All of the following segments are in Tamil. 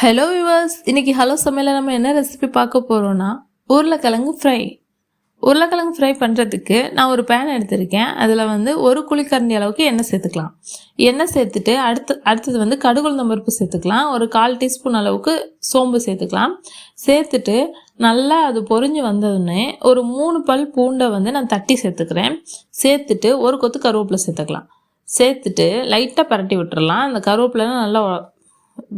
ஹலோ வியூவர்ஸ், இன்னைக்கு ஹலோ சமையலில் நம்ம என்ன ரெசிபி பார்க்க போகிறோன்னா உருளைக்கிழங்கு ஃப்ரை. உருளைக்கிழங்கு ஃப்ரை பண்ணுறதுக்கு நான் ஒரு பேன் எடுத்திருக்கேன். அதில் ஒரு குழிக்கரண்டி அளவுக்கு எண்ணெய் சேர்த்துக்கலாம். எண்ணெய் சேர்த்துட்டு அடுத்தது கடுகு உளுந்தம் பருப்பு சேர்த்துக்கலாம். ஒரு 1/4 டீஸ்பூன் அளவுக்கு சோம்பு சேர்த்துக்கலாம். சேர்த்துட்டு நல்லா அது பொரிஞ்சு வந்ததுன்னே ஒரு 3 பல் பூண்டை நான் தட்டி சேர்த்துக்கிறேன். சேர்த்துட்டு ஒரு கொத்து கருவேப்பிலை சேர்த்துக்கலாம். சேர்த்துட்டு லைட்டாக பரட்டி விட்டுறலாம். அந்த கருவேப்பிலைலாம் நல்லா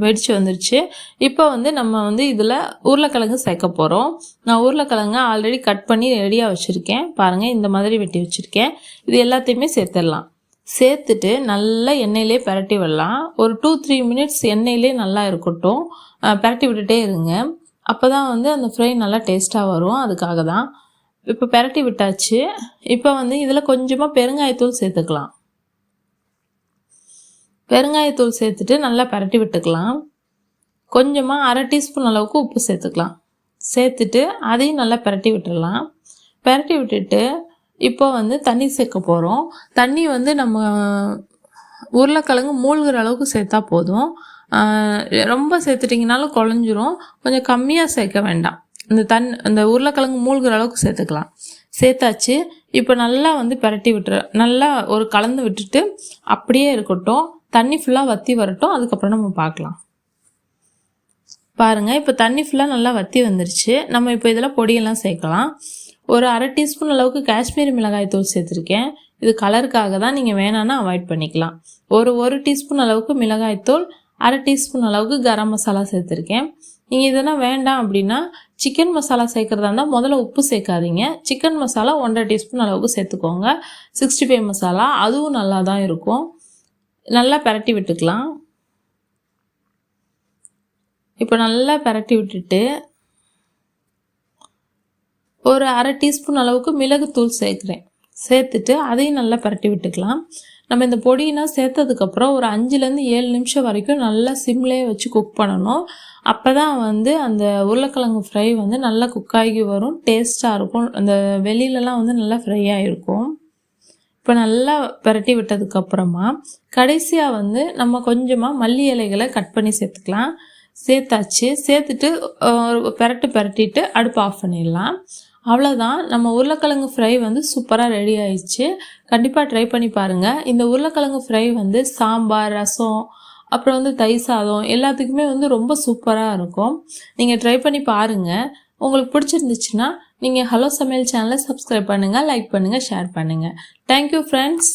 வெடிச்சு வந்துருச்சு. இப்போ நம்ம இதில் உருளைக்கிழங்கு சேர்க்க போகிறோம். நான் உருளைக்கிழங்கு ஆல்ரெடி கட் பண்ணி ரெடியாக வச்சுருக்கேன். பாருங்கள், இந்த மாதிரி வெட்டி வச்சுருக்கேன். இது எல்லாத்தையுமே சேர்த்துடலாம். சேர்த்துட்டு நல்லா எண்ணெயிலே பரட்டி விடலாம். ஒரு 2-3 மினிட்ஸ் எண்ணெயிலே நல்லா இருக்கட்டும். பரட்டி விட்டுட்டே இருங்க. அப்போ தான் அந்த ஃப்ரை நல்லா டேஸ்ட்டாக வரும். அதுக்காக தான். இப்போ பரட்டி விட்டாச்சு. இப்போ இதில் கொஞ்சமாக பெருங்காயத்தூள் சேர்த்துக்கலாம். பெருங்காயத்தூள் சேர்த்துட்டு நல்லா பரட்டி விட்டுக்கலாம். கொஞ்சமாக 1/2 டீஸ்பூன் அளவுக்கு உப்பு சேர்த்துக்கலாம். சேர்த்துட்டு அதையும் நல்லா பரட்டி விட்டுடலாம். பரட்டி விட்டுட்டு இப்போ தண்ணி சேர்க்க போகிறோம். தண்ணி நம்ம உருளைக்கிழங்கு மூழ்கிற அளவுக்கு சேர்த்தா போதும். ரொம்ப சேர்த்துட்டிங்கனாலும் குழஞ்சிரும். கொஞ்சம் கம்மியாக சேர்க்க வேண்டாம். அந்த உருளைக்கிழங்கு மூழ்கிற அளவுக்கு சேர்த்துக்கலாம். சேர்த்தாச்சு. இப்போ நல்லா பரட்டி நல்லா ஒரு கலந்து விட்டுட்டு அப்படியே இருக்கட்டும். தண்ணி ஃபுல்லாக வற்றி வரட்டும். அதுக்கப்புறம் நம்ம பார்க்கலாம். பாருங்கள், இப்போ தண்ணி ஃபுல்லாக நல்லா வற்றி வந்துருச்சு. நம்ம இப்போ இதில் பொடியெல்லாம் சேர்க்கலாம். ஒரு 1/2 டீஸ்பூன் அளவுக்கு காஷ்மீரி மிளகாய் தூள் சேர்த்துருக்கேன். இது கலருக்காக தான். நீங்கள் வேணான்னா அவாய்ட் பண்ணிக்கலாம். ஒரு டீஸ்பூன் அளவுக்கு மிளகாய்த்தூள், 1/2 டீஸ்பூன் அளவுக்கு கரம் மசாலா சேர்த்துருக்கேன். நீங்கள் இதெல்லாம் வேண்டாம் அப்படின்னா சிக்கன் மசாலா சேர்க்குறதா இருந்தால் முதல்ல உப்பு சேர்க்காதீங்க. சிக்கன் மசாலா 1/2 டீஸ்பூன் அளவுக்கு சேர்த்துக்கோங்க. 65 மசாலா அதுவும் நல்லா தான் இருக்கும். நல்லா பரட்டி விட்டுக்கலாம். இப்போ நல்லா பரட்டி விட்டுட்டு ஒரு 1/2 டீஸ்பூன் அளவுக்கு மிளகுத்தூள் சேர்க்குறேன். சேர்த்துட்டு அதையும் நல்லா பரட்டி விட்டுக்கலாம். நம்ம இந்த பொடியெல்லாம் சேர்த்ததுக்கப்புறம் ஒரு 5-7 நிமிஷம் வரைக்கும் நல்லா சிம்லேயே வச்சு குக் பண்ணணும். அப்போ தான் அந்த உருளைக்கிழங்கு ஃப்ரை நல்லா குக்காகி வரும். டேஸ்ட்டாக இருக்கும். அந்த வெளியிலலாம் நல்லா ஃப்ரை ஆகிருக்கும். இப்போ நல்லா பரட்டி விட்டதுக்கப்புறமா கடைசியாக நம்ம கொஞ்சமாக மல்லி இலைகளை கட் பண்ணி சேர்த்துக்கலாம். சேர்த்தாச்சு. சேர்த்துட்டு பரட்டிட்டு அடுப்பு ஆஃப் பண்ணிடலாம். அவ்வளோதான், நம்ம உருளைக்கிழங்கு ஃப்ரை சூப்பராக ரெடி ஆயிடுச்சு. கண்டிப்பாக ட்ரை பண்ணி பாருங்கள். இந்த உருளைக்கிழங்கு ஃப்ரை சாம்பார், ரசம், அப்புறம் தயிர் சாதம் எல்லாத்துக்குமே ரொம்ப சூப்பராக இருக்கும். நீங்கள் ட்ரை பண்ணி பாருங்கள். உங்களுக்கு பிடிச்சிருந்துச்சுன்னா நீங்கள் ஹலோ சமையல் சேனலை சப்ஸ்கிரைப் பண்ணுங்கள், லைக் பண்ணுங்கள், ஷேர் பண்ணுங்கள். Thank you friends.